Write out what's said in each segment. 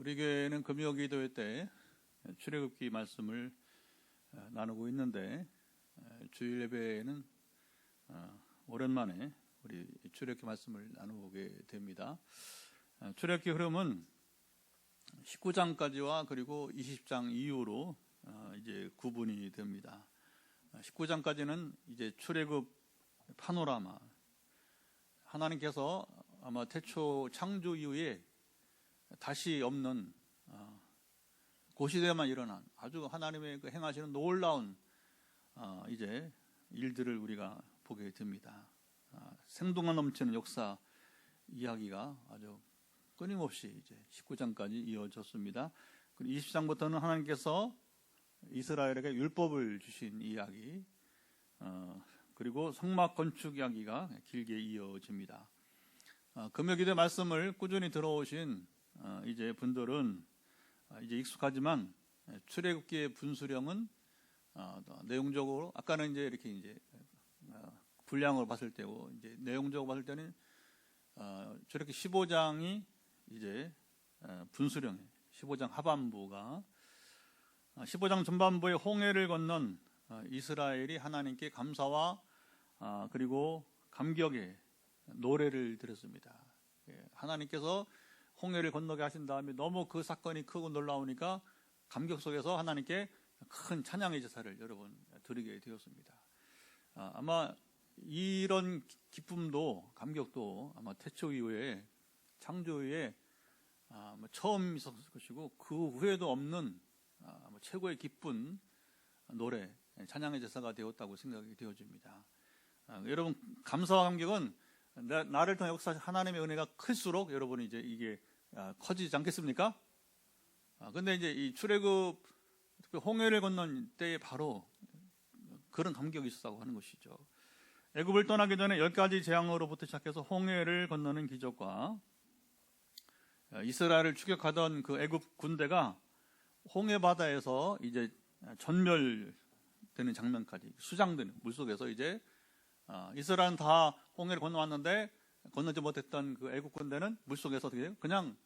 우리 교회는 금요기도회 때 출애굽기 말씀을 나누고 있는데, 주일 예배에는 오랜만에 우리 출애굽기 말씀을 나누게 됩니다. 출애굽기 흐름은 19장까지와 그리고 20장 이후로 이제 구분이 됩니다. 19장까지는 이제 출애굽 파노라마, 하나님께서 아마 태초 창조 이후에 다시 없는 고시대에만 일어난 아주 하나님의 그 행하시는 놀라운 이제 일들을 우리가 보게 됩니다. 생동감 넘치는 역사 이야기가 아주 끊임없이 이제 19장까지 이어졌습니다. 그리고 20장부터는 하나님께서 이스라엘에게 율법을 주신 이야기, 그리고 성막 건축 이야기가 길게 이어집니다. 금요기도 말씀을 꾸준히 들어오신 이제 분들은 이제 익숙하지만 출애굽기의 분수령은 내용적으로 아까는 이제 이렇게 이제 분량으로 봤을 때고, 이제 내용적으로 봤을 때는 출애굽기 15장이 이제 분수령이에요. 15장 하반부가 15장 전반부에 홍해를 건넌 이스라엘이 하나님께 감사와 그리고 감격의 노래를 드렸습니다. 하나님께서 홍해를 건너게 하신 다음에 너무 그 사건이 크고 놀라우니까 감격 속에서 하나님께 큰 찬양의 제사를 여러분 드리게 되었습니다. 아마 이런 기쁨도 감격도 아마 태초 이후에 창조 이후에 처음 있었을 것이고, 그 후에도 없는 최고의 기쁜 노래, 찬양의 제사가 되었다고 생각이 되어집니다. 여러분, 감사와 감격은 나를 통해 역사 하나님의 은혜가 클수록 여러분이 이제 이게 커지지 않겠습니까? 근데 이제 이 출애굽 홍해를 건넌 때에 바로 그런 감격이 있었다고 하는 것이죠. 애굽을 떠나기 전에 10가지 재앙으로부터 시작해서 홍해를 건너는 기적과 이스라엘을 추격하던 그 애굽 군대가 홍해 바다에서 이제 전멸되는 장면까지, 수장되는 물속에서 이제 이스라엘은 다 홍해를 건너왔는데 건너지 못했던 그 애국 군대는 물속에서 어떻게 해요? 그냥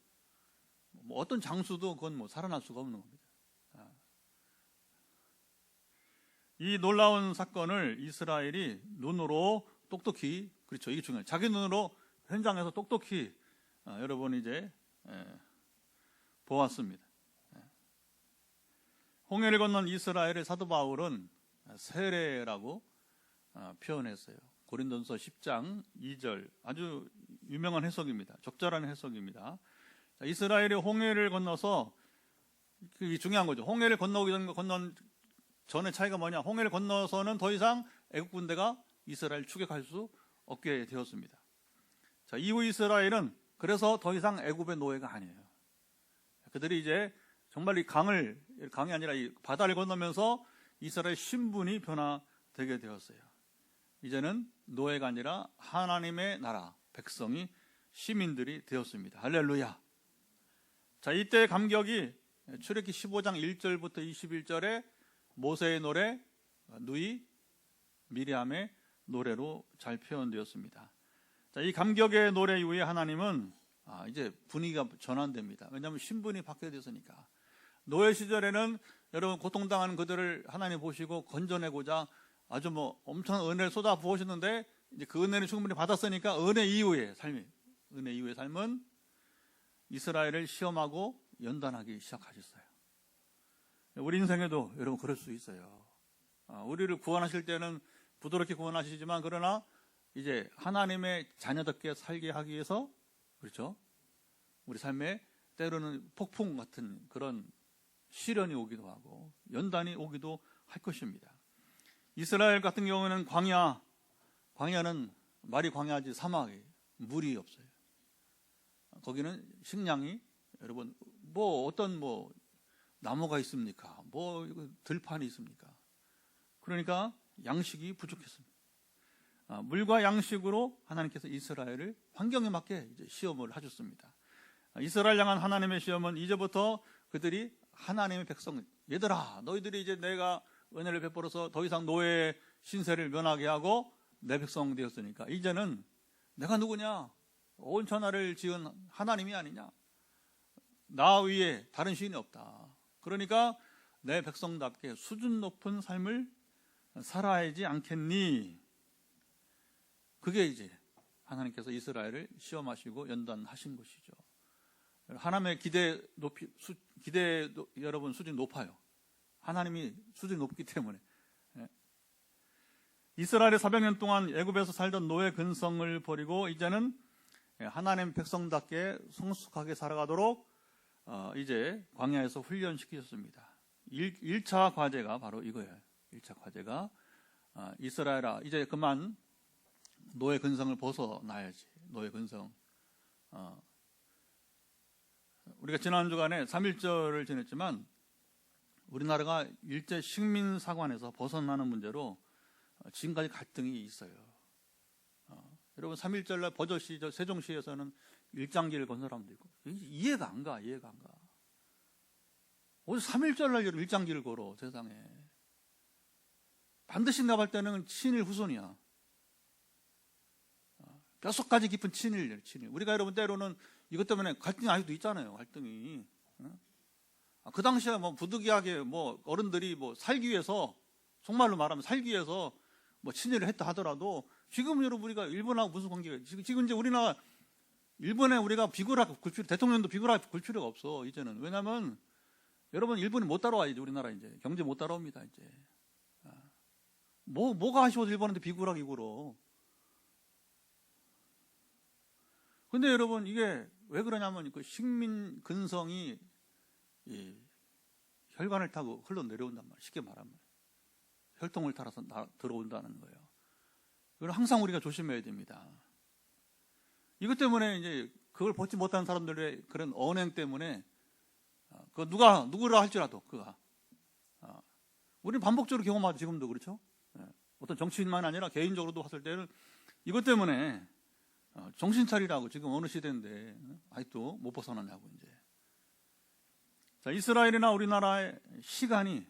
뭐 어떤 장수도 그건 뭐 살아날 수가 없는 겁니다. 이 놀라운 사건을 이스라엘이 눈으로 똑똑히, 그렇죠, 이게 중요해요. 자기 눈으로 현장에서 똑똑히 여러분 이제 보았습니다. 홍해를 건넌 이스라엘의 사도 바울은 세례라고 표현했어요. 고린도전서 10장 2절, 아주 유명한 해석입니다. 적절한 해석입니다. 이스라엘이 홍해를 건너서, 그게 중요한 거죠. 홍해를 건너기 전 건넌 전의 차이가 뭐냐? 홍해를 건너서는 더 이상 애국 군대가 이스라엘 추격할 수 없게 되었습니다. 자, 이후 이스라엘은 그래서 더 이상 애굽의 노예가 아니에요. 그들이 이제 정말 이 강이 아니라 이 바다를 건너면서 이스라엘 신분이 변화되게 되었어요. 이제는 노예가 아니라 하나님의 나라, 백성이, 시민들이 되었습니다. 할렐루야. 자, 이때 감격이 출애굽기 15장 1절부터 21절에 모세의 노래, 누이, 미리암의 노래로 잘 표현되었습니다. 자, 이 감격의 노래 이후에 하나님은 이제 분위기가 전환됩니다. 왜냐하면 신분이 바뀌어졌으니까. 노예 시절에는 여러분 고통당하는 그들을 하나님 보시고 건져내고자 아주 뭐 엄청난 은혜를 쏟아 부으셨는데, 이제 그 은혜를 충분히 받았으니까 은혜 이후의 삶은 이스라엘을 시험하고 연단하기 시작하셨어요. 우리 인생에도 여러분 그럴 수 있어요. 우리를 구원하실 때는 부드럽게 구원하시지만, 그러나 이제 하나님의 자녀답게 살게 하기 위해서, 그렇죠, 우리 삶에 때로는 폭풍 같은 그런 시련이 오기도 하고 연단이 오기도 할 것입니다. 이스라엘 같은 경우는 광야는 말이 광야지 사막이 물이 없어요. 거기는 식량이 여러분 뭐 어떤 뭐 나무가 있습니까? 뭐 들판이 있습니까? 그러니까 양식이 부족했습니다. 물과 양식으로 하나님께서 이스라엘을 환경에 맞게 이제 시험을 하셨습니다. 이스라엘 향한 하나님의 시험은 이제부터 그들이 하나님의 백성, 얘들아, 너희들이 이제 내가 은혜를 베풀어서 더 이상 노예의 신세를 면하게 하고 내 백성 되었으니까 이제는 내가 누구냐? 온 천하를 지은 하나님이 아니냐? 나 위에 다른 신이 없다. 그러니까 내 백성답게 수준 높은 삶을 살아야지 않겠니? 그게 이제 하나님께서 이스라엘을 시험하시고 연단하신 것이죠. 하나님의 기대 여러분 수준이 높아요. 하나님이 수준이 높기 때문에. 이스라엘이 400년 동안 애굽에서 살던 노예 근성을 버리고 이제는 하나님 백성답게 성숙하게 살아가도록 이제 광야에서 훈련시키셨습니다. 1차 과제가 바로 이거예요. 1차 과제가 이스라엘아 이제 그만 노예 근성을 벗어나야지. 노예 근성. 우리가 지난 주간에 3.1절을 지냈지만 우리나라가 일제 식민 사관에서 벗어나는 문제로 지금까지 갈등이 있어요. 여러분 3.1절날 버젓이 세종시에서는 일장기를 건 사람도 있고 이해가 안 가. 어디 3.1절날 일장기를 걸어 세상에. 반드시 나갈 때는 친일 후손이야. 뼛속까지 깊은 친일. 우리가 여러분 때로는 이것 때문에 갈등이 아직도 있잖아요. 갈등이. 그 당시에 뭐 부득이하게 뭐 어른들이 뭐 살기 위해서 속말로 말하면 살기 위해서 뭐 친일을 했다 하더라도 지금 여러분 우리가 일본하고 무슨 관계가 지금 이제 우리나라 일본에 우리가 비굴하게 굴 필요 대통령도 비굴하게 굴 필요가 없어 이제는. 왜냐하면 여러분 일본이 못 따라와 이제 우리나라 이제 경제 못 따라옵니다 이제. 뭐가 아쉬워서 일본한테 비굴하게 굴어. 근데 여러분 이게 왜 그러냐면 그 식민 근성이 이 혈관을 타고 흘러내려온단 말이에요. 쉽게 말하면 혈통을 따라서 들어온다는 거예요. 이걸 항상 우리가 조심해야 됩니다. 이것 때문에 이제 그걸 벗지 못하는 사람들의 그런 언행 때문에 그 누구라 할지라도 우리는 반복적으로 경험하죠. 지금도 그렇죠. 어떤 정치인만 아니라 개인적으로도 봤을 때는 이것 때문에 정신 차리라고 지금 어느 시대인데 아직도 못 벗어나냐고 이제. 자, 이스라엘이나 우리나라의 시간이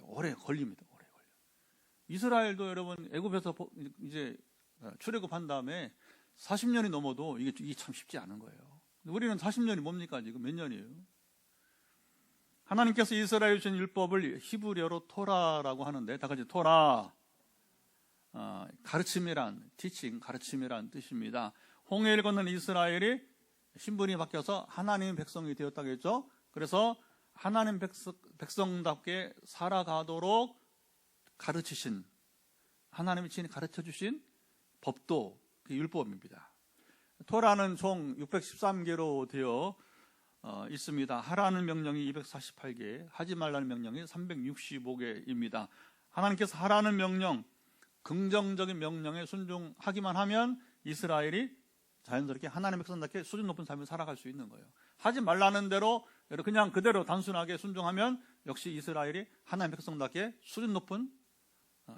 오래 걸립니다. 오래 걸려. 이스라엘도 여러분 애굽에서 이제 출애굽한 다음에 40년이 넘어도 이게 참 쉽지 않은 거예요. 우리는 40년이 뭡니까 지금 몇 년이에요? 하나님께서 이스라엘 주신 율법을 히브리어로 토라라고 하는데 다 같이 토라. 가르침이란 teaching, 가르침이란 뜻입니다. 홍해를 건넌 이스라엘이 신분이 바뀌어서 하나님의 백성이 되었다고 했죠. 그래서 하나님 백성답게 살아가도록 가르치신 하나님이 친히 가르쳐주신 법도 율법입니다. 토라는 총 613개로 되어 있습니다. 하라는 명령이 248개, 하지 말라는 명령이 365개입니다. 하나님께서 하라는 명령, 긍정적인 명령에 순종하기만 하면 이스라엘이 자연스럽게 하나님의 백성답게 수준 높은 삶을 살아갈 수 있는 거예요. 하지 말라는 대로 그냥 그대로 단순하게 순종하면 역시 이스라엘이 하나님의 백성답게 수준 높은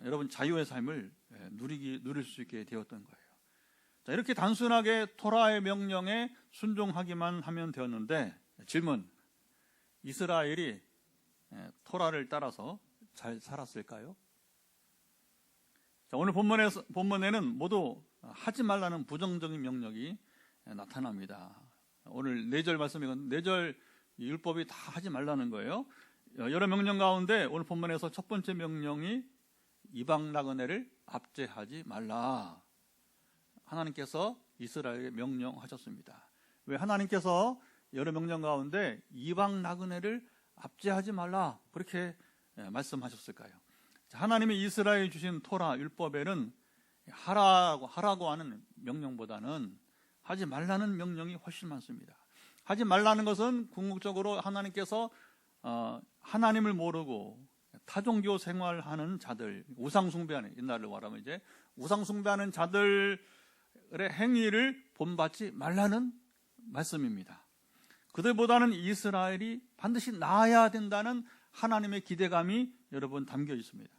여러분 자유의 삶을 누릴 수 있게 되었던 거예요. 자, 이렇게 단순하게 토라의 명령에 순종하기만 하면 되었는데 질문, 이스라엘이 토라를 따라서 잘 살았을까요? 자, 오늘 본문에는 모두 하지 말라는 부정적인 명령이 나타납니다. 오늘 4절 말씀이건 4절 율법이 다 하지 말라는 거예요. 여러 명령 가운데 오늘 본문에서 첫 번째 명령이 이방 나그네를 압제하지 말라. 하나님께서 이스라엘에게 명령하셨습니다. 왜 하나님께서 여러 명령 가운데 이방 나그네를 압제하지 말라 그렇게 말씀하셨을까요? 하나님이 이스라엘에 주신 토라 율법에는 하라고 하는 명령보다는 하지 말라는 명령이 훨씬 많습니다. 하지 말라는 것은 궁극적으로 하나님께서 하나님을 모르고 타종교 생활하는 자들, 우상숭배하는, 옛날로 말하면 이제 우상숭배하는 자들의 행위를 본받지 말라는 말씀입니다. 그들보다는 이스라엘이 반드시 나아야 된다는 하나님의 기대감이 여러분 담겨 있습니다.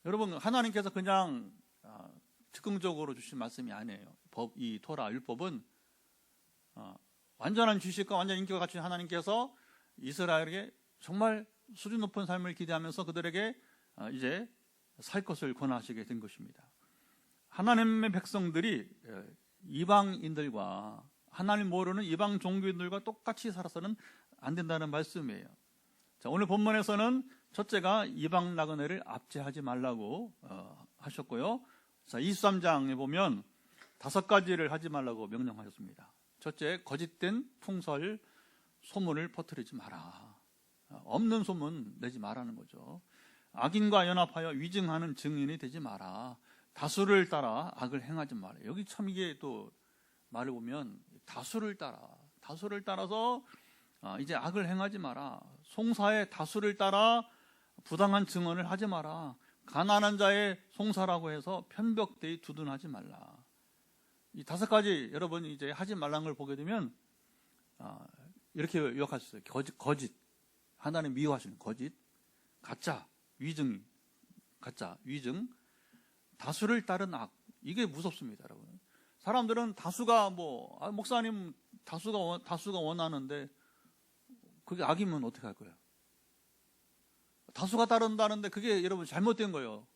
여러분 하나님께서 그냥 즉흥적으로 주신 말씀이 아니에요. 이 토라 율법은 완전한 지식과 완전 인격을 갖춘 하나님께서 이스라엘에게 정말 수준 높은 삶을 기대하면서 그들에게 이제 살 것을 권하시게 된 것입니다. 하나님의 백성들이 이방인들과 하나님 모르는 이방 종교인들과 똑같이 살아서는 안 된다는 말씀이에요. 자, 오늘 본문에서는 첫째가 이방 나그네를 압제하지 말라고 하셨고요. 자, 23장에 보면 5가지를 하지 말라고 명령하셨습니다. 첫째, 거짓된 풍설, 소문을 퍼뜨리지 마라. 없는 소문 내지 말라는 거죠. 악인과 연합하여 위증하는 증인이 되지 마라. 다수를 따라 악을 행하지 마라. 여기 참 이게 또 말을 보면 다수를 따라서 이제 악을 행하지 마라. 송사의 다수를 따라 부당한 증언을 하지 마라. 가난한 자의 송사라고 해서 편벽되이 두둔하지 말라. 이 5가지 여러분이 이제 하지 말라는 걸 보게 되면 이렇게 요약할 수 있어요. 거짓, 하나님 미워하시는 거짓, 가짜, 위증, 다수를 따른 악. 이게 무섭습니다, 여러분. 사람들은 다수가 목사님 다수가 원하는데 그게 악이면 어떻게 할 거예요? 다수가 따른다는데 그게 여러분 잘못된 거예요.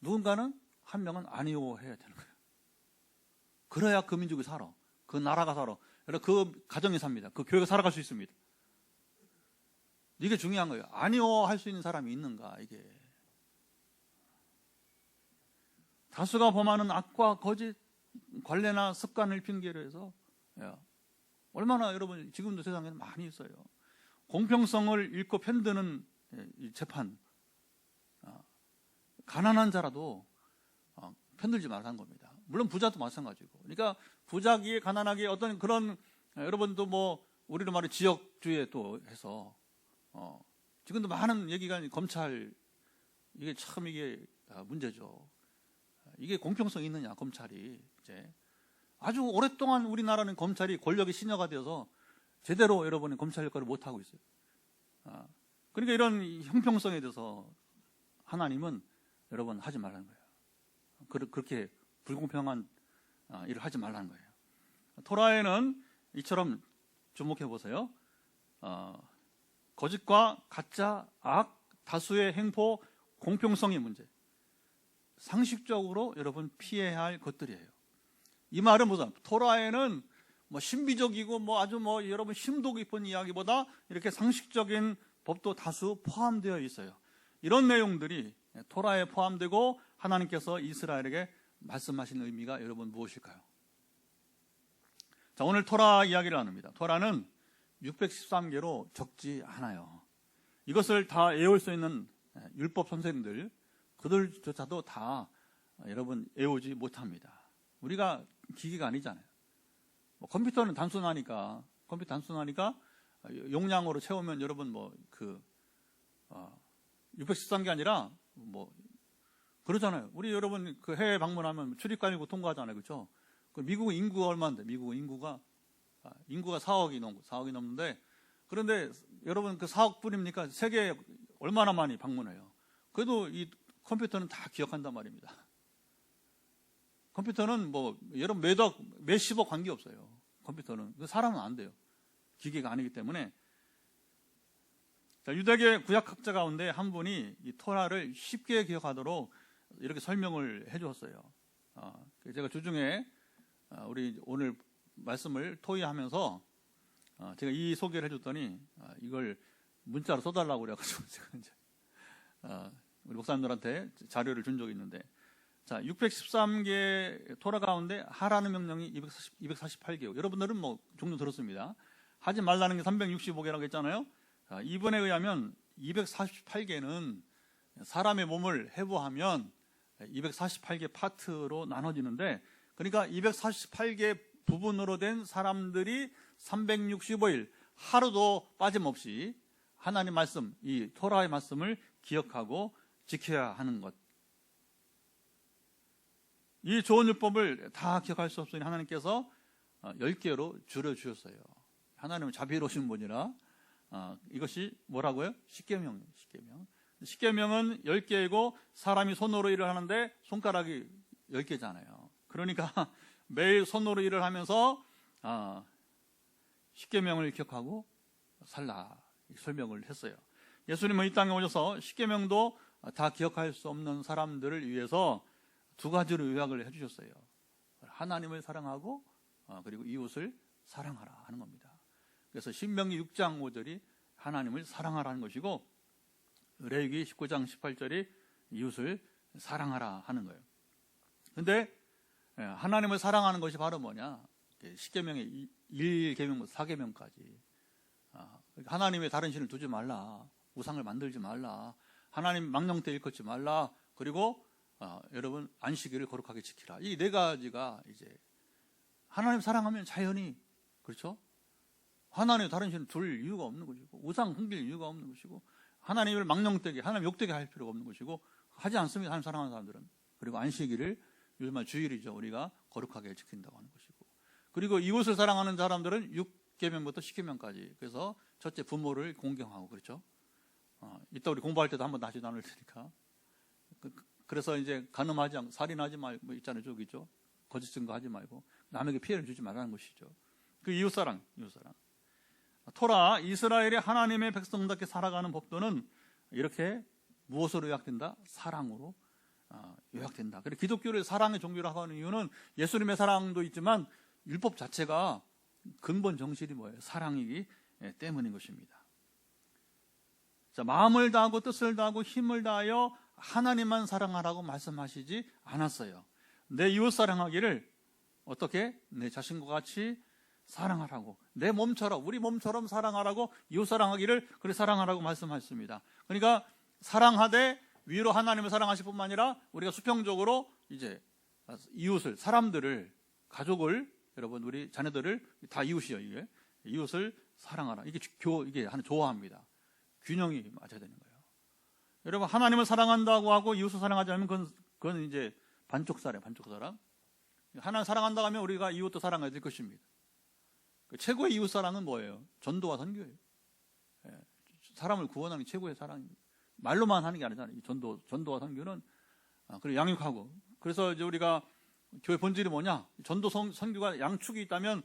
누군가는 한 명은 아니오해야 되는 거예요. 그래야 그 민족이 살아. 그 나라가 살아. 그 가정이 삽니다. 그 교회가 살아갈 수 있습니다. 이게 중요한 거예요. 아니오할 수 있는 사람이 있는가, 이게. 다수가 범하는 악과 거짓, 관례나 습관을 핑계로 해서 얼마나 여러분 지금도 세상에는 많이 있어요. 공평성을 잃고 편드는 재판. 가난한 자라도 편들지 말라는 겁니다. 물론 부자도 마찬가지고. 그러니까 부자기에 가난하게 어떤 그런 여러분도 우리로 말해 지역주의에 또 해서 지금도 많은 얘기가 검찰 이게 참 이게 문제죠. 이게 공평성이 있느냐, 검찰이. 이제 아주 오랫동안 우리나라는 검찰이 권력의 신여가 되어서 제대로 여러분이 검찰 역할을 못하고 있어요. 그러니까 이런 형평성에 대해서 하나님은 여러분 하지 말라는 거예요. 그렇게 불공평한 일을 하지 말라는 거예요. 토라에는 이처럼 주목해 보세요. 거짓과 가짜, 악, 다수의 행포, 공평성의 문제. 상식적으로 여러분 피해야 할 것들이에요. 이 말은 무슨? 토라에는 신비적이고 아주 여러분 심도 깊은 이야기보다 이렇게 상식적인 법도 다수 포함되어 있어요. 이런 내용들이 토라에 포함되고 하나님께서 이스라엘에게 말씀하신 의미가 여러분 무엇일까요? 자, 오늘 토라 이야기를 나눕니다. 토라는 613개로 적지 않아요. 이것을 다 외울 수 있는 율법 선생님들, 그들조차도 다 여러분 외우지 못합니다. 우리가 기계가 아니잖아요. 컴퓨터는 단순하니까 용량으로 채우면 여러분 613개 아니라 그러잖아요. 우리 여러분 그 해외 방문하면 출입관이고 통과하잖아요, 그렇죠? 미국 인구가 얼마인데? 미국 인구가 4억이 넘는데, 그런데 여러분 그 4억 뿐입니까? 세계에 얼마나 많이 방문해요. 그래도 이 컴퓨터는 다 기억한단 말입니다. 컴퓨터는 여러분 몇십억 관계없어요. 컴퓨터는. 사람은 안 돼요. 기계가 아니기 때문에. 자, 유대계 구약학자 가운데 한 분이 이 토라를 쉽게 기억하도록 이렇게 설명을 해주었어요. 제가 주중에 우리 오늘 말씀을 토의하면서 제가 이 소개를 해줬더니 이걸 문자로 써달라고 그래가지고 제가 이제 우리 목사님들한테 자료를 준 적이 있는데, 자, 613개 토라 가운데 하라는 명령이 248개고, 여러분들은 종류 들었습니다. 하지 말라는 게 365개라고 했잖아요. 이분에 의하면 248개는 사람의 몸을 해부하면 248개 파트로 나눠지는데, 그러니까 248개 부분으로 된 사람들이 365일 하루도 빠짐없이 하나님 말씀, 이 토라의 말씀을 기억하고 지켜야 하는 것. 이 좋은 율법을 다 기억할 수 없으니 하나님께서 10개로 줄여주셨어요. 하나님은 자비로우신 분이라 이것이 뭐라고요? 십계명. 십계명은 10개이고 사람이 손으로 일을 하는데 손가락이 10개잖아요. 그러니까 매일 손으로 일을 하면서 십계명을 기억하고 살라 설명을 했어요. 예수님은 이 땅에 오셔서 십계명도 다 기억할 수 없는 사람들을 위해서 2가지로 요약을 해주셨어요. 하나님을 사랑하고 그리고 이웃을 사랑하라 하는 겁니다. 그래서 신명기 6장 5절이 하나님을 사랑하라는 것이고, 레위기 19장 18절이 이웃을 사랑하라 하는 거예요. 근데 하나님을 사랑하는 것이 바로 뭐냐? 십계명의 1계명부터 4계명까지 하나님의 다른 신을 두지 말라, 우상을 만들지 말라, 하나님 망령되 일컫지 말라, 그리고 여러분 안식일을 거룩하게 지키라. 이 네 가지가 이제 하나님 사랑하면 자연히, 그렇죠? 하나님 다른 신을 둘 이유가 없는 것이고, 우상 섬길 이유가 없는 것이고, 하나님을 망령되게, 하나님 욕되게 할 필요가 없는 것이고, 하지 않습니다. 하나님 사랑하는 사람들은. 그리고 안식일을, 요즘은 주일이죠, 우리가 거룩하게 지킨다고 하는 것이고, 그리고 이웃을 사랑하는 사람들은 6계명부터 10계명까지. 그래서 첫째 부모를 공경하고, 그렇죠? 이따 우리 공부할 때도 한번 다시 나눌 테니까. 그래서 이제 간음하지 않고, 살인하지 말고, 뭐 있잖아요, 저기 있죠. 거짓 증거하지 말고 남에게 피해를 주지 말라는 것이죠. 그 이웃사랑. 토라, 이스라엘이 하나님의 백성답게 살아가는 법도는 이렇게 무엇으로 요약된다? 사랑으로 요약된다. 그래서 기독교를 사랑의 종교라고 하는 이유는 예수님의 사랑도 있지만 율법 자체가 근본 정신이 뭐예요? 사랑이기 때문인 것입니다. 자, 마음을 다하고 뜻을 다하고 힘을 다하여 하나님만 사랑하라고 말씀하시지 않았어요. 내 이웃 사랑하기를 어떻게? 내 자신과 같이 사랑하라고, 내 몸처럼, 우리 몸처럼 사랑하라고, 이웃 사랑하기를 그래 사랑하라고 말씀하셨습니다. 그러니까 사랑하되 위로 하나님을 사랑하실 뿐만 아니라 우리가 수평적으로 이제 이웃을, 사람들을, 가족을, 여러분 우리 자녀들을 다 이웃이요, 이게 이웃을 사랑하라. 이게 하는 조화입니다. 균형이 맞아야 되는 거예요. 여러분 하나님을 사랑한다고 하고 이웃을 사랑하지 않으면 그건 이제 반쪽사랑. 하나님 사랑한다고 하면 우리가 이웃도 사랑해야 될 것입니다. 최고의 이웃 사랑은 뭐예요? 전도와 선교예요. 사람을 구원하는 게 최고의 사랑입니다. 말로만 하는 게 아니잖아요. 전도와 선교는 그리고 양육하고. 그래서 이제 우리가 교회 본질이 뭐냐? 전도 선교가 양축이 있다면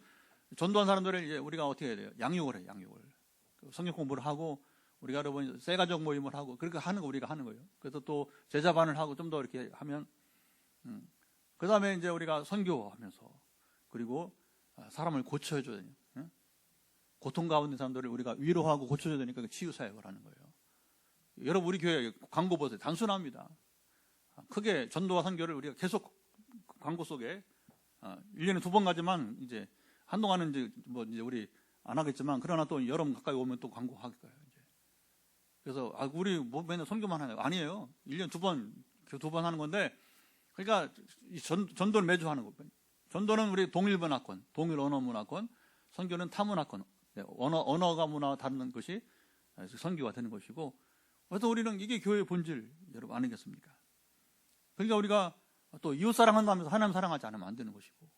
전도한 사람들을 이제 우리가 어떻게 해야 돼요? 양육을 해요. 성경 공부를 하고 우리가 여러분 쇠가족 모임을 하고 그렇게 하는 거 우리가 하는 거예요. 그래서 또 제자반을 하고 좀 더 이렇게 하면 그 다음에 이제 우리가 선교하면서 그리고 사람을 고쳐줘야 돼요. 고통 가운데 사람들을 우리가 위로하고 고쳐줘야 되니까 치유 사역을 하는 거예요. 여러분 우리 교회 광고 보세요. 단순합니다. 크게 전도와 선교를 우리가 계속 광고 속에 1년에 2번 가지만 이제 한동안은 이제 우리 안 하겠지만 그러나 또 여름 가까이 오면 또 광고 할 거예요. 이제. 그래서 우리 뭐 맨날 선교만 하나요? 아니에요. 1년 2번 하는 건데, 그러니까 전도를 매주 하는 거예요. 전도는 우리 동일 문화권, 동일 언어 문화권, 선교는 타 문화권, 언어가 문화가 다른 것이 선교가 되는 것이고, 그래서 우리는 이게 교회의 본질 여러분 아니겠습니까? 그러니까 우리가 또 이웃 사랑한다면서 하나님 사랑하지 않으면 안 되는 것이고,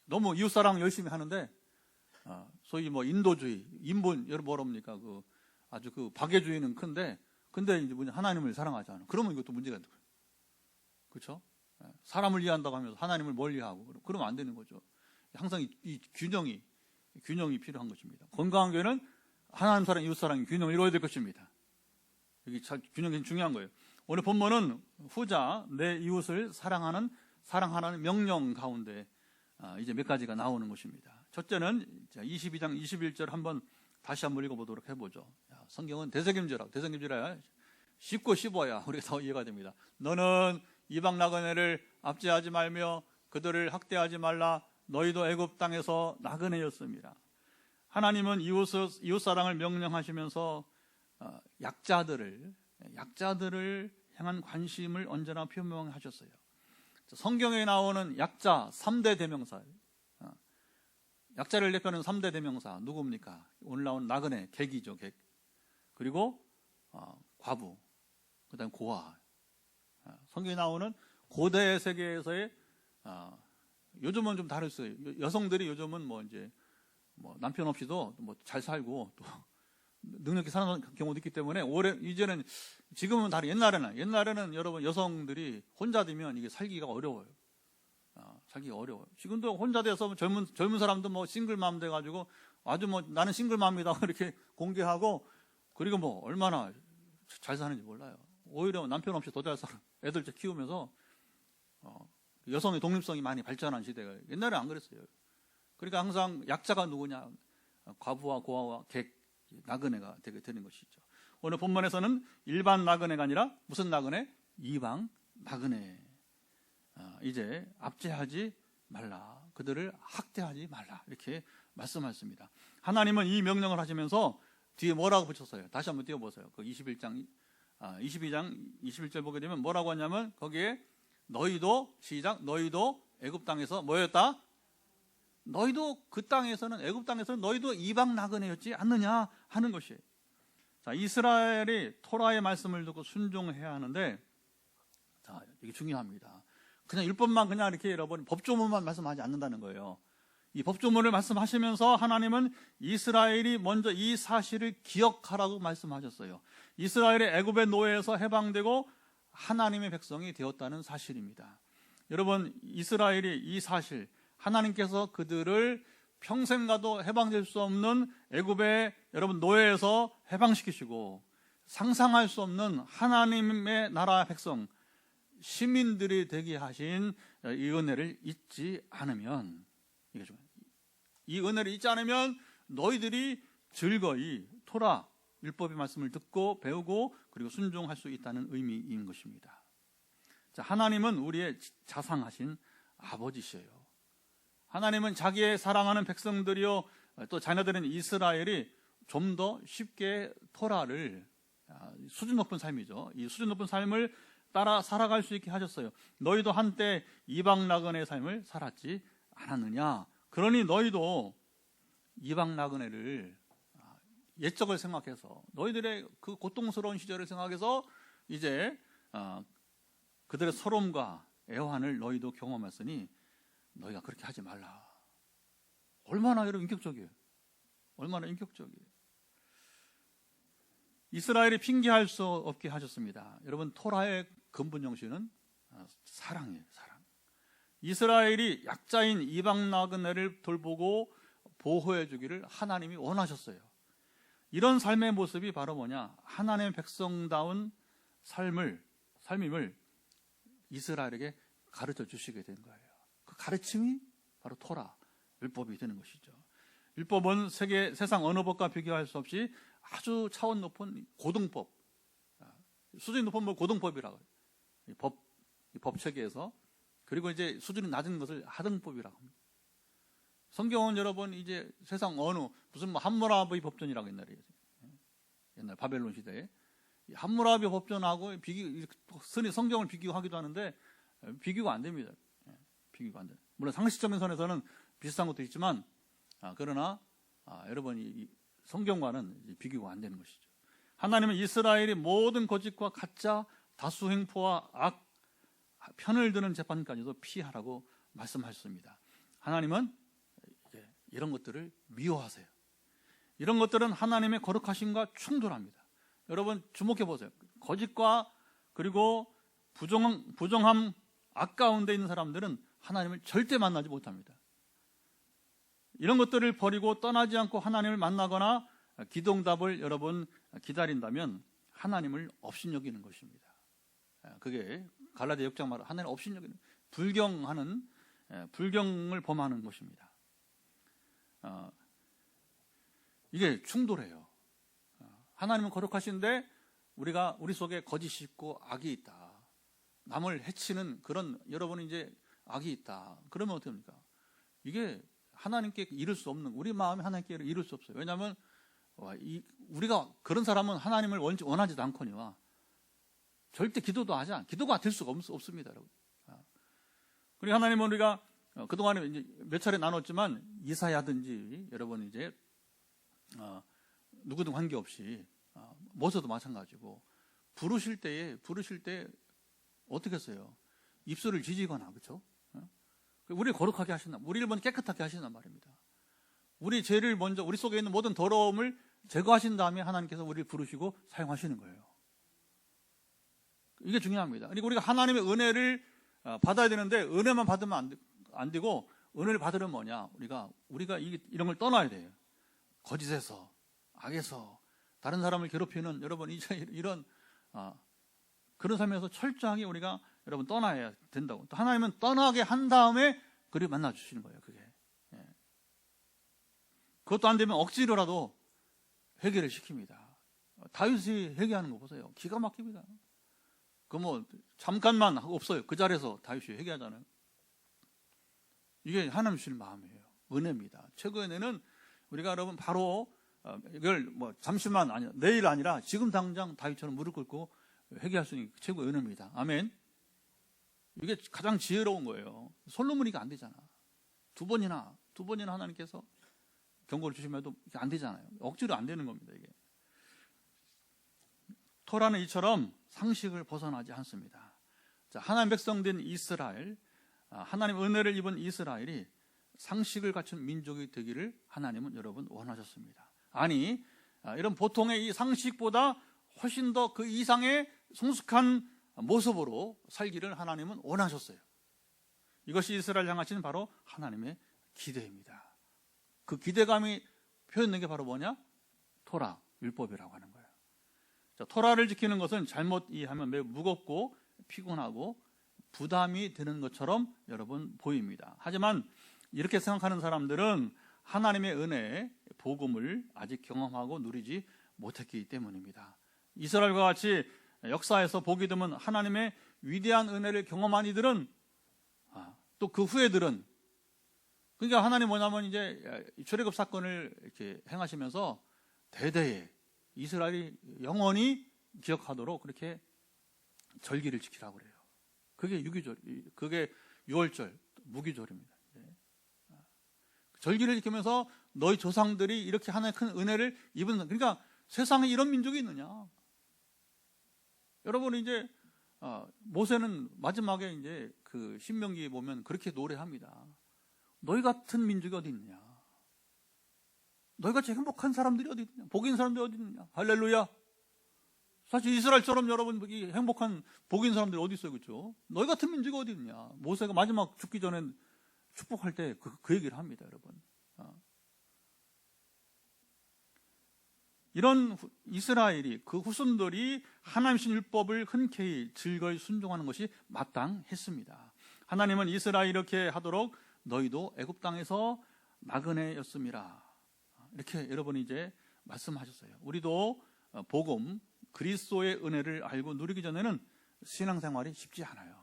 너무 이웃 사랑 열심히 하는데 소위 뭐 인도주의, 인본 여러분 뭐랍니까? 아주 박애주의는 큰데, 근데 이제 하나님을 사랑하지 않아. 그러면 이것도 문제가 있는 거예요. 그렇죠? 사람을 이해한다고 하면서 하나님을 멀리하고 그러면 안 되는 거죠. 항상 이 균형이 필요한 것입니다. 건강한 교회는 하나님 사랑, 이웃 사랑이 균형을 이루어야 될 것입니다. 이게 균형이 중요한 거예요. 오늘 본문은 후자 내 이웃을 사랑하라는 명령 가운데 이제 몇 가지가 나오는 것입니다. 첫째는 22장 21절 다시 한번 읽어보도록 해보죠. 성경은 대성김절이야. 쉽고 쉽어야 우리가 더 이해가 됩니다. 너는 이방 나그네를 압제하지 말며 그들을 학대하지 말라. 너희도 애굽 땅에서 나그네였습니다. 하나님은 이웃 사랑을 명령하시면서 약자들을 향한 관심을 언제나 표명하셨어요. 성경에 나오는 약자 3대 대명사, 약자를 대표하는 3대 대명사 누굽니까? 오늘 나온 나그네, 객이죠, 객. 그리고 과부, 그 다음에 고아. 성경에 나오는 고대 세계에서의 요즘은 좀 다르어요. 여성들이 요즘은 뭐 남편 없이도 뭐 잘 살고 또 능력있게 사는 경우도 있기 때문에 이제는 지금은 다른 옛날에는 여러분 여성들이 혼자 되면 이게 살기가 어려워요. 지금도 혼자 돼서 젊은 사람도 뭐 싱글맘 돼가지고 아주 뭐 나는 싱글맘이다 이렇게 공개하고 그리고 뭐 얼마나 잘 사는지 몰라요. 오히려 남편 없이 더 잘 살아. 애들 키우면서 여성의 독립성이 많이 발전한 시대가 옛날에 안 그랬어요. 그러니까 항상 약자가 누구냐? 과부와 고아와 객, 나그네가 되는 것이죠. 오늘 본문에서는 일반 나그네가 아니라 무슨 나그네? 이방 나그네. 이제 압제하지 말라. 그들을 학대하지 말라. 이렇게 말씀하셨습니다. 하나님은 이 명령을 하시면서 뒤에 뭐라고 붙였어요? 다시 한번 띄워보세요. 그 22장 21절 보게 되면 뭐라고 하냐면 거기에 너희도 시작 너희도 애굽 땅에서 뭐였다? 너희도 그 땅에서는 애굽 땅에서는 너희도 이방 나그네였지 않느냐 하는 것이에요. 자, 이스라엘이 토라의 말씀을 듣고 순종해야 하는데, 자, 이게 중요합니다. 그냥 율법만 그냥 이렇게 여러분 법조문만 말씀하지 않는다는 거예요. 이 법조문을 말씀하시면서 하나님은 이스라엘이 먼저 이 사실을 기억하라고 말씀하셨어요. 이스라엘이 애굽의 노예에서 해방되고 하나님의 백성이 되었다는 사실입니다. 여러분, 이스라엘이 이 사실, 하나님께서 그들을 평생 가도 해방될 수 없는 애굽의 여러분 노예에서 해방시키시고 상상할 수 없는 하나님의 나라 백성 시민들이 되게 하신 이 은혜를 잊지 않으면, 이게 중요해요. 이 은혜를 잊지 않으면 너희들이 즐거이 토라 율법의 말씀을 듣고 배우고 그리고 순종할 수 있다는 의미인 것입니다. 자, 하나님은 우리의 자상하신 아버지시에요. 하나님은 자기의 사랑하는 백성들이요 또 자녀들인 이스라엘이 좀 더 쉽게 토라를, 수준 높은 삶이죠, 이 수준 높은 삶을 따라 살아갈 수 있게 하셨어요. 너희도 한때 이방 나그네의 삶을 살았지 않았느냐? 그러니 너희도 이방 나그네를 옛적을 생각해서 너희들의 그 고통스러운 시절을 생각해서 이제 그들의 서러움과 애환을 너희도 경험했으니 너희가 그렇게 하지 말라. 얼마나 여러분 인격적이에요. 얼마나 인격적이에요. 이스라엘이 핑계할 수 없게 하셨습니다. 여러분, 토라의 근본 정신은 사랑이에요. 사랑. 이스라엘이 약자인 이방 나그네를 돌보고 보호해 주기를 하나님이 원하셨어요. 이런 삶의 모습이 바로 뭐냐? 하나님의 백성다운 삶임을 이스라엘에게 가르쳐 주시게 된 거예요. 그 가르침이 바로 토라, 율법이 되는 것이죠. 율법은 세상 어느 법과 비교할 수 없이 아주 차원 높은 고등법, 수준이 높은 뭐 고등법이라고 해요. 이 법 체계에서. 그리고 이제 수준이 낮은 것을 하등법이라고 합니다. 성경은 여러분 이제 세상 어느 무슨 뭐 함무라비 법전이라고 옛날 바벨론 시대에 함무라비 법전하고 흔히 성경을 비교하기도 하는데 비교가 안 됩니다. 비교가 안 돼요. 물론 상식적인 선에서는 비슷한 것도 있지만 그러나 여러분 이 성경과는 비교가 안 되는 것이죠. 하나님은 이스라엘이 모든 거짓과 가짜, 다수 행포와 악, 편을 드는 재판까지도 피하라고 말씀하셨습니다. 하나님은 이런 것들을 미워하세요. 이런 것들은 하나님의 거룩하심과 충돌합니다. 여러분 주목해 보세요. 거짓과 그리고 부정함, 악 가운데 있는 사람들은 하나님을 절대 만나지 못합니다. 이런 것들을 버리고 떠나지 않고 하나님을 만나거나 기도응답을 여러분 기다린다면 하나님을 업신여기는 것입니다. 그게 갈라디아 6장 말 하나님을 업신여기는, 불경을 범하는 것입니다. 이게 충돌해요. 하나님은 거룩하신데 우리 속에 거짓이 있고 악이 있다. 남을 해치는 그런 여러분이 이제 악이 있다. 그러면 어떻게 합니까? 이게 하나님께 이룰 수 없는, 우리 마음이 하나님께 이룰 수 없어요. 왜냐하면 우리가 그런 사람은 하나님을 원하지도 않거니와 절대 기도가 될 수가 없습니다, 여러분. 그리고 하나님은 우리가 그동안에 이제 몇 차례 나눴지만 이사야든지 여러분 이제 누구든 관계없이 모세도 마찬가지고 부르실 때 어떻게 했어요? 입술을 지지거나, 그렇죠? 우리를 거룩하게 하신다. 우리를 먼저 깨끗하게 하신단 말입니다. 우리 죄를 먼저, 우리 속에 있는 모든 더러움을 제거하신 다음에 하나님께서 우리를 부르시고 사용하시는 거예요. 이게 중요합니다. 그리고 우리가 하나님의 은혜를 받아야 되는데 은혜만 받으면 안 되고, 은혜를 받으려면 뭐냐? 우리가 이런 걸 떠나야 돼요. 거짓에서, 악에서, 다른 사람을 괴롭히는 여러분 이런 그런 삶에서 철저하게 우리가 여러분 떠나야 된다고. 또 하나님은 떠나게 한 다음에 그리 만나 주시는 거예요. 그게. 예. 그것도 안 되면 억지로라도 회개를 시킵니다. 다윗이 회개하는 거 보세요. 기가 막힙니다. 그 뭐 잠깐만 없어요. 그 자리에서 다윗이 회개하잖아요. 이게 하나님 주시는 마음이에요. 은혜입니다. 최고의 은혜는 우리가 여러분 바로 이걸 뭐 잠시만 아니 내일 아니라 지금 당장 다윗처럼 무릎 꿇고 회개할 수 있는 최고의 은혜입니다. 아멘. 이게 가장 지혜로운 거예요. 솔로몬이가 안 되잖아. 두 번이나 하나님께서 경고를 주시면도 안 되잖아요. 억지로 안 되는 겁니다. 이게. 토라는 이처럼 상식을 벗어나지 않습니다. 자, 하나님 백성된 이스라엘, 하나님 은혜를 입은 이스라엘이 상식을 갖춘 민족이 되기를 하나님은 여러분 원하셨습니다. 아니, 이런 보통의 이 상식보다 훨씬 더 그 이상의 성숙한 모습으로 살기를 하나님은 원하셨어요. 이것이 이스라엘 향하신 바로 하나님의 기대입니다. 그 기대감이 표현된 게 바로 뭐냐? 토라, 율법이라고 하는 거예요. 자, 토라를 지키는 것은 잘못 이해하면 매우 무겁고 피곤하고 부담이 되는 것처럼 여러분 보입니다. 하지만 이렇게 생각하는 사람들은 하나님의 은혜, 복음을 아직 경험하고 누리지 못했기 때문입니다. 이스라엘과 같이 역사에서 보기 드문 하나님의 위대한 은혜를 경험한 이들은 또 그 후에들은 그러니까 하나님 뭐냐면 이제 출애굽 사건을 이렇게 행하시면서 대대에 이스라엘이 영원히 기억하도록 그렇게 절기를 지키라고 그래요. 그게 유기절, 그게 유월절, 무기절입니다. 절기를 지키면서 너희 조상들이 이렇게 하나님의 큰 은혜를 입은, 그러니까 세상에 이런 민족이 있느냐? 여러분 이제 모세는 마지막에 이제 그 신명기에 보면 그렇게 노래합니다. 너희 같은 민족이 어디 있느냐? 너희같이 행복한 사람들이 어디 있느냐? 복 있는 사람들이 어디 있느냐? 할렐루야. 사실 이스라엘처럼 여러분 행복한 복 있는 사람들이 어디 있어요, 그렇죠? 너희 같은 민족이 어디 있느냐? 모세가 마지막 죽기 전에 축복할 때 그 얘기를 합니다, 여러분. 이런 이스라엘이, 그 후손들이 하나님 신 율법을 흔쾌히 즐거이 순종하는 것이 마땅했습니다. 하나님은 이스라엘 이렇게 하도록 너희도 애굽 땅에서 나그네였음이라, 이렇게 여러분이 이제 말씀하셨어요. 우리도 복음, 그리스도의 은혜를 알고 누리기 전에는 신앙생활이 쉽지 않아요.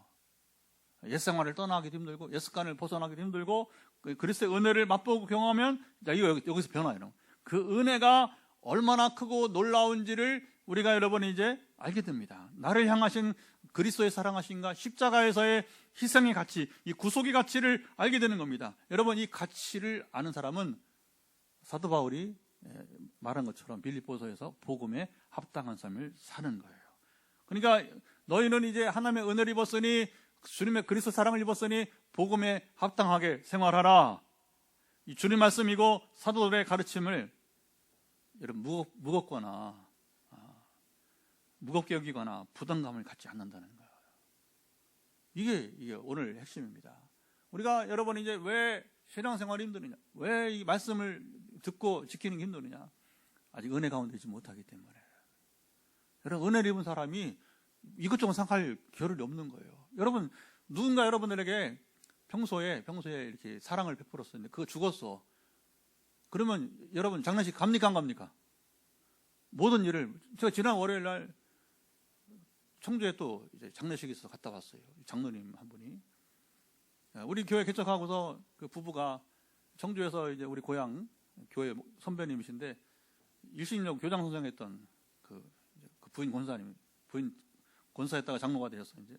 옛생활을 떠나기도 힘들고 옛 습관을 벗어나기도 힘들고 그리스도의 은혜를 맛보고 경험하면 여기서 변화해요. 그 은혜가 얼마나 크고 놀라운지를 우리가 여러분 이제 알게 됩니다. 나를 향하신 그리스도의 사랑하신가, 십자가에서의 희생의 가치, 이 구속의 가치를 알게 되는 겁니다. 여러분 이 가치를 아는 사람은 사도 바울이 말한 것처럼 빌립보서에서 복음에 합당한 삶을 사는 거예요. 그러니까 너희는 이제 하나님의 은혜를 입었으니, 주님의 그리스도 사랑을 입었으니 복음에 합당하게 생활하라. 이 주님 말씀이고 사도들의 가르침을 여러분 무겁게 여기거나 부담감을 갖지 않는다는 거예요. 이게 오늘 핵심입니다. 우리가 여러분 이제 왜 신앙생활이 힘드느냐, 왜 이 말씀을 듣고 지키는 게 힘드느냐, 아직 은혜 가운데 있지 못하기 때문에. 여러분 은혜를 입은 사람이 이것저것 생각할 겨를이 없는 거예요. 여러분 누군가 여러분들에게 평소에 이렇게 사랑을 베풀었었는데 그거 죽었어. 그러면 여러분 장례식 갑니까 안 갑니까? 모든 일을, 제가 지난 월요일 날 청주에 또 이제 장례식이 있어서 갔다 왔어요. 장로님 한 분이. 우리 교회 개척하고서 그 부부가 청주에서 이제 우리 고향 교회 선배님이신데 일신역 교장 선생했던 그 부인 권사님, 부인 권사했다가 장로가 되셨어요. 이제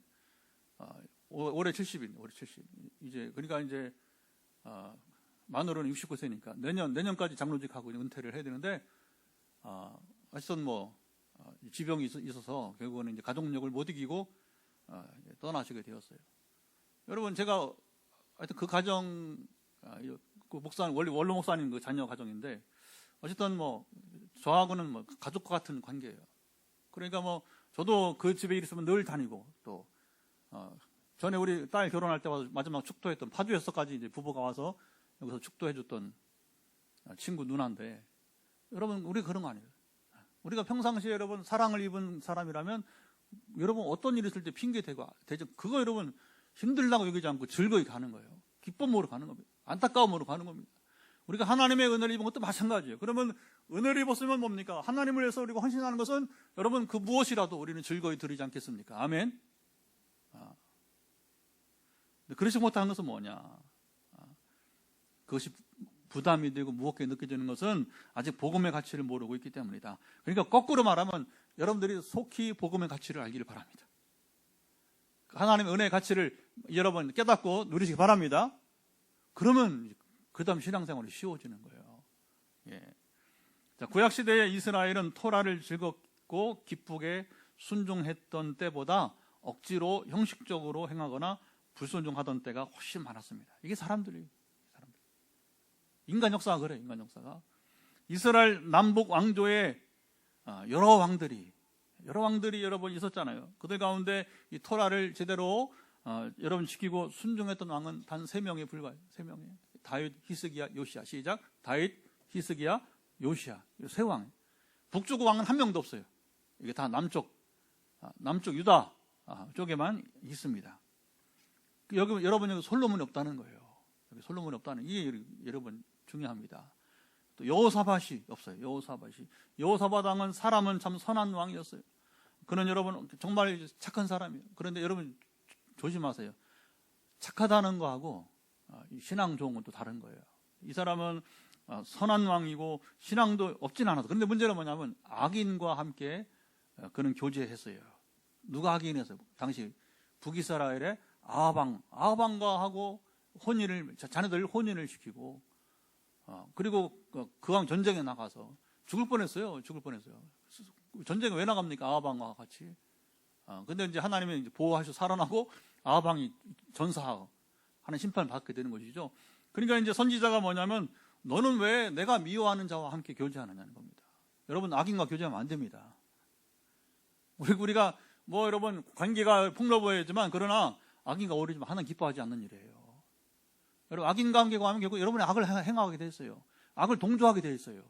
올해 70인, 올해 70. 이제 그러니까 이제 만으로는 69세니까 내년까지 장로직 하고 은퇴를 해야 되는데 하여튼 지병이 있어서 결국은 이제 가족력을 못 이기고 떠나시게 되었어요. 여러분 제가 하여튼 그 가정, 그 목사님 원로 목사님 그 자녀 가정인데 어쨌든 저하고는 가족과 같은 관계예요. 그러니까 저도 그 집에 있으면 늘 다니고 또 전에 우리 딸 결혼할 때 와서 마지막 축도했던 파주에서까지 이제 부부가 와서 여기서 축도해줬던 친구 누나인데, 여러분 우리 그런 거 아니에요. 우리가 평상시에 여러분 사랑을 입은 사람이라면 여러분 어떤 일이 있을 때 핑계 대고 대죠. 그거 여러분 힘들다고 여기지 않고 즐거이 가는 거예요. 기쁨으로 가는 겁니다. 안타까움으로 가는 겁니다. 우리가 하나님의 은혜를 입은 것도 마찬가지예요. 그러면 은혜를 입었으면 뭡니까? 하나님을 위해서 우리가 헌신하는 것은 여러분 그 무엇이라도 우리는 즐거이 드리지 않겠습니까? 아멘. 그러지 못하는 것은 뭐냐? 그것이 부담이 되고 무겁게 느껴지는 것은 아직 복음의 가치를 모르고 있기 때문이다. 그러니까 거꾸로 말하면 여러분들이 속히 복음의 가치를 알기를 바랍니다. 하나님의 은혜의 가치를 여러분 깨닫고 누리시기 바랍니다. 그러면 그 다음 신앙생활이 쉬워지는 거예요. 예. 자, 구약시대의 이스라엘은 토라를 즐겁고 기쁘게 순종했던 때보다 억지로 형식적으로 행하거나 불순종하던 때가 훨씬 많았습니다. 이게 사람들이. 인간 역사가 그래요. 인간 역사가. 이스라엘 남북 왕조의 여러 왕들이 여러분 있었잖아요. 그들 가운데 이 토라를 제대로 여러분 지키고 순종했던 왕은 단 3명에 불과해요. 3명에. 다윗, 히스기야, 요시야. 시작. 다윗, 히스기야, 요시야. 세 왕. 북쪽 왕은 한 명도 없어요. 이게 다 남쪽 유다 쪽에만 있습니다. 여러분 솔로몬이 없다는 거예요. 여기 솔로몬이 없다는 이게 여러분 중요합니다. 또 여호사밧이 없어요. 여호사밧 왕은 사람은 참 선한 왕이었어요. 그는 여러분 정말 착한 사람이에요. 그런데 여러분 조심하세요. 착하다는 거하고 신앙 좋은 건 또 다른 거예요. 이 사람은 선한 왕이고 신앙도 없진 않아서. 그런데 문제는 뭐냐면 악인과 함께 그는 교제했어요. 누가 악인이었어요? 당시 북이스라엘의 아하방과 하고 자녀들 혼인을 시키고 그리고 그 왕 전쟁에 나가서 죽을 뻔했어요. 전쟁에 왜 나갑니까? 아하방과 같이. 근데 이제 하나님이 이제 보호하셔서 살아나고 아하방이 전사하는 심판을 받게 되는 것이죠. 그러니까 이제 선지자가 뭐냐면 너는 왜 내가 미워하는 자와 함께 교제하느냐는 겁니다. 여러분 악인과 교제하면 안 됩니다. 우리가 뭐 여러분 관계가 풍요로워야지만 그러나 악인과 어울리지만 하나님 기뻐하지 않는 일이에요. 여러분 악인과 함께 하면 결국 여러분이 악을 행하게 돼 있어요. 악을 동조하게 돼 있어요.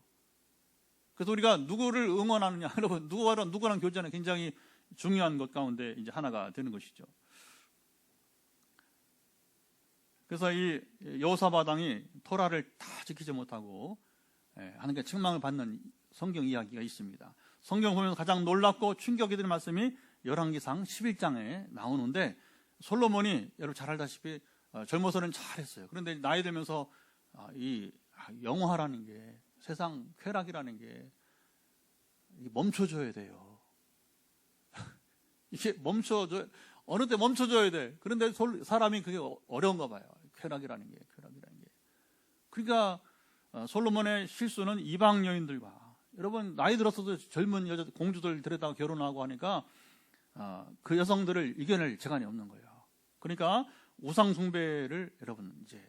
그래서 우리가 누구를 응원하느냐, 여러분 누구랑 교제하는 굉장히 중요한 것 가운데 이제 하나가 되는 것이죠. 그래서 이 여호사밧 왕이 토라를 다 지키지 못하고 하나님께 책망을 받는 성경 이야기가 있습니다. 성경 보면서 가장 놀랍고 충격이 되는 말씀이 열왕기상 11장에 나오는데 솔로몬이 여러분 잘 알다시피 젊어서는 잘했어요. 그런데 나이 들면서 이 영화라는 게 세상 쾌락이라는 게 멈춰줘야 돼요. 이게 어느 때 멈춰줘야 돼. 그런데 사람이 그게 어려운가 봐요. 쾌락이라는 게. 그러니까 솔로몬의 실수는 이방 여인들과 여러분 나이 들었어도 젊은 여자 공주들 데려다가 결혼하고 하니까 그 여성들을 이겨낼 재간이 없는 거예요. 그러니까 우상 숭배를 여러분 이제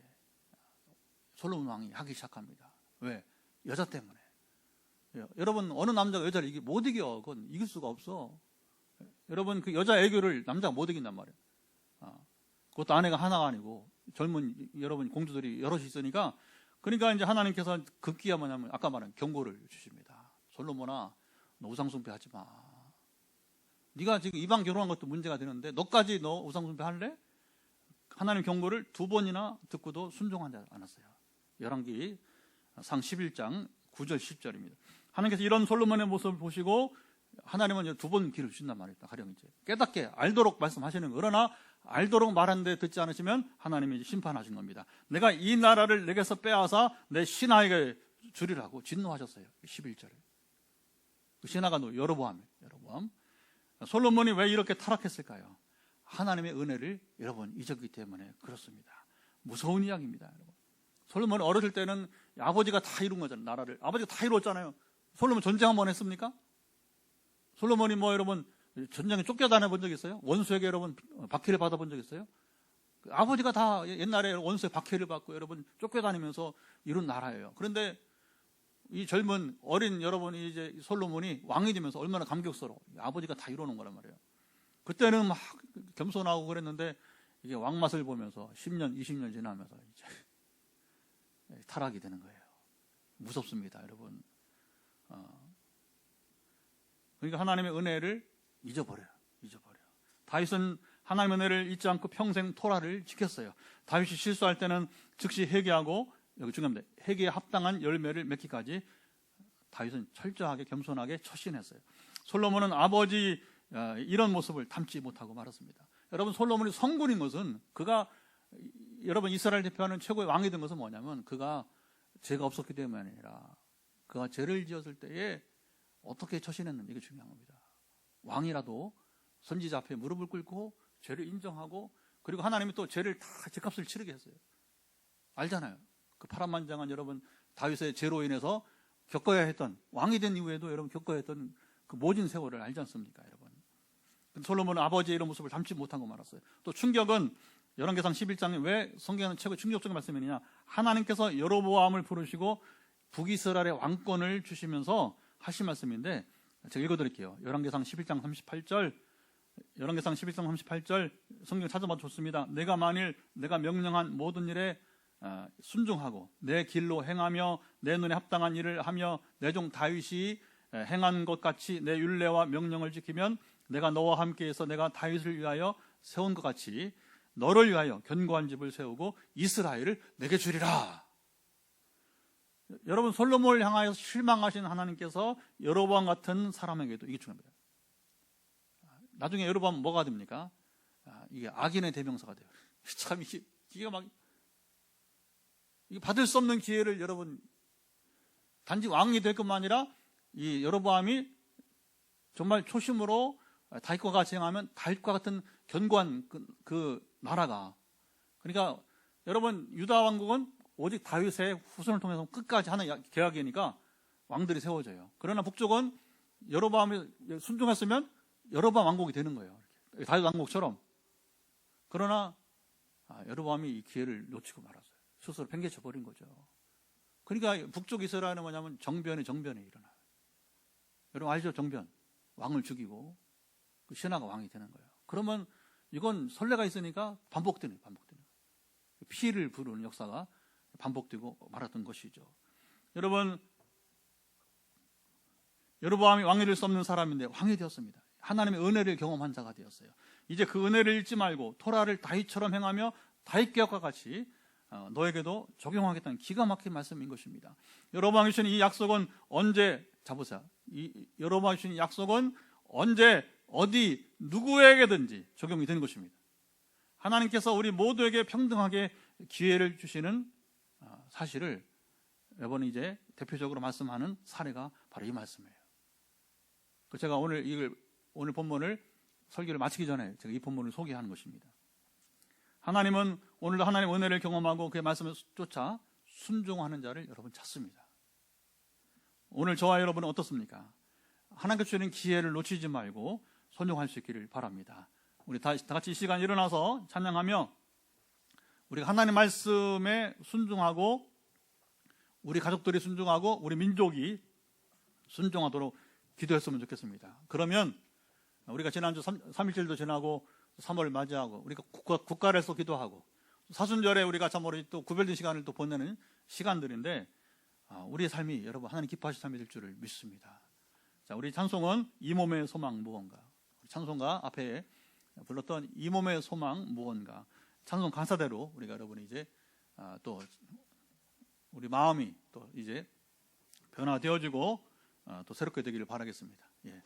솔로몬 왕이 하기 시작합니다. 왜? 여자 때문에. 여러분 어느 남자가 여자를 못 이겨. 그건 이길 수가 없어. 여러분 그 여자 애교를 남자가 못 이긴단 말이에요. 그것도 아내가 하나가 아니고 젊은 여러분 공주들이 여럿이 있으니까 그러니까 이제 하나님께서 급기야 뭐냐면 아까 말한 경고를 주십니다. 솔로몬아 너 우상숭배 하지 마. 네가 지금 이방 결혼한 것도 문제가 되는데 너까지 너 우상숭배 할래? 하나님 경고를 2번이나 듣고도 순종하지 않았어요. 열왕기상 11장 9절 10절입니다. 하나님께서 이런 솔로몬의 모습을 보시고 하나님은 2번 기회를 주신단 말입니다. 가령 이제 깨닫게 알도록 말씀하시는 거예요. 그러나 알도록 말하는데 듣지 않으시면 하나님이 이제 심판하신 겁니다. 내가 이 나라를 내게서 빼앗아 내 신하에게 주리라고 진노하셨어요. 11절에. 그 신하가 여로보암이에요. 여로보암. 솔로몬이 왜 이렇게 타락했을까요? 하나님의 은혜를 여러분 잊었기 때문에 그렇습니다. 무서운 이야기입니다. 여러분. 솔로몬이 어렸을 때는 아버지가 다 이룬 거잖아요. 나라를. 아버지가 다 이뤘잖아요. 솔로몬 전쟁 한번 했습니까? 솔로몬이 여러분 전쟁에 쫓겨다녀 본 적 있어요? 원수에게 여러분 박해를 받아본 적 있어요? 아버지가 다 옛날에 원수의 박해를 받고 여러분 쫓겨다니면서 이룬 나라예요. 그런데 이 젊은 어린 여러분이 이제 솔로몬이 왕이 되면서 얼마나 감격스러워. 아버지가 다 이뤄놓은 거란 말이에요. 그때는 막 겸손하고 그랬는데 이게 왕맛을 보면서 10년, 20년 지나면서 이제 타락이 되는 거예요. 무섭습니다, 여러분. 그러니까 하나님의 은혜를 잊어버려요. 다윗은 하나님의 은혜를 잊지 않고 평생 토라를 지켰어요. 다윗이 실수할 때는 즉시 회개하고, 여기 중요합니다, 회개에 합당한 열매를 맺기까지 다윗은 철저하게 겸손하게 처신했어요. 솔로몬은 아버지 이런 모습을 담지 못하고 말았습니다. 여러분, 솔로몬이 성군인 것은, 그가 여러분 이스라엘 대표하는 최고의 왕이 된 것은 뭐냐면, 그가 죄가 없었기 때문이 아니라 그가 죄를 지었을 때에 어떻게 처신했는지, 이게 중요한 겁니다. 왕이라도 선지자 앞에 무릎을 꿇고 죄를 인정하고, 그리고 하나님이 또 죄를 다 죄값을 치르게 했어요. 알잖아요. 그 파란만장한 여러분 다윗의 죄로 인해서 겪어야 했던, 왕이 된 이후에도 여러분 겪어야 했던 그 모진 세월을 알지 않습니까, 여러분? 솔로몬은 아버지의 이런 모습을 담지 못한 거 말았어요. 또 충격은 열왕기상 11장에 왜 성경에는 최고의 충격적인 말씀이냐, 하나님께서 여로보암을 부르시고 북이스라엘의 왕권을 주시면서 하신 말씀인데, 제가 읽어드릴게요. 열왕기상 11장 38절, 열왕기상 11장 38절 성경 찾아봐 좋습니다. 내가 만일 내가 명령한 모든 일에 순종하고 내 길로 행하며 내 눈에 합당한 일을 하며 내 종 다윗이 행한 것 같이 내 율례와 명령을 지키면 내가 너와 함께해서 내가 다윗을 위하여 세운 것 같이 너를 위하여 견고한 집을 세우고 이스라엘을 내게 주리라. 여러분, 솔로몬을 향하여 실망하신 하나님께서 여로보암 같은 사람에게도, 이게 중요합니다. 나중에 여로보암 뭐가 됩니까? 이게 악인의 대명사가 돼요. 참 이게 막 이게 받을 수 없는 기회를, 여러분, 단지 왕이 될 것만 아니라 이 여로보암이 정말 초심으로 다윗과 같이 행하면 다윗과 같은 견고한 그 나라가, 그러니까 여러분, 유다 왕국은 오직 다윗의 후손을 통해서 끝까지 하는 계약이니까 왕들이 세워져요. 그러나 북쪽은 여로보암이 순종했으면 여로보암 왕국이 되는 거예요. 다윗 왕국처럼. 그러나 여로보암이 이 기회를 놓치고 말았어요. 스스로 팽개쳐 버린 거죠. 그러니까 북쪽 이스라엘은 뭐냐면 정변이 일어나요. 여러분 알죠? 정변. 왕을 죽이고 그 신하가 왕이 되는 거예요. 그러면 이건 선례가 있으니까 반복되는 거예요. 피를 부르는 역사가 반복되고 말았던 것이죠. 여러분, 여로보암이 왕이 될 수 없는 사람인데 왕이 되었습니다. 하나님의 은혜를 경험한 자가 되었어요. 이제 그 은혜를 잃지 말고 토라를 다윗처럼 행하며 다윗 계약과 같이 너에게도 적용하겠다는 기가 막힌 말씀인 것입니다. 여로보암이 주신 이 약속은 언제, 잡으세요. 여로보암이 주신 약속은 언제, 어디, 누구에게든지 적용이 되는 것입니다. 하나님께서 우리 모두에게 평등하게 기회를 주시는 사실을 이번에 이제 대표적으로 말씀하는 사례가 바로 이 말씀이에요. 제가 오늘 본문을 설교를 마치기 전에 제가 이 본문을 소개하는 것입니다. 하나님은 오늘도 하나님의 은혜를 경험하고 그의 말씀을 쫓아 순종하는 자를 여러분 찾습니다. 오늘 저와 여러분은 어떻습니까? 하나님께서 주는 기회를 놓치지 말고 순종할 수 있기를 바랍니다. 우리 다 같이 이 시간 일어나서 찬양하며 우리가 하나님 말씀에 순종하고 우리 가족들이 순종하고 우리 민족이 순종하도록 기도했으면 좋겠습니다. 그러면 우리가 지난주 3.1절도 지나고 3월을 맞이하고 우리가 국가를 해서 기도하고 사순절에 우리가 참 우리 또 구별된 시간을 또 보내는 시간들인데 우리의 삶이 여러분 하나님 기뻐하실 삶이 될 줄을 믿습니다. 자, 우리 찬송은 이 몸의 소망 무언가, 찬송가 앞에 불렀던 이 몸의 소망 무언가, 찬송 가사대로 우리가 여러분이 이제 또 우리 마음이 또 이제 변화되어지고 또 새롭게 되기를 바라겠습니다. 예.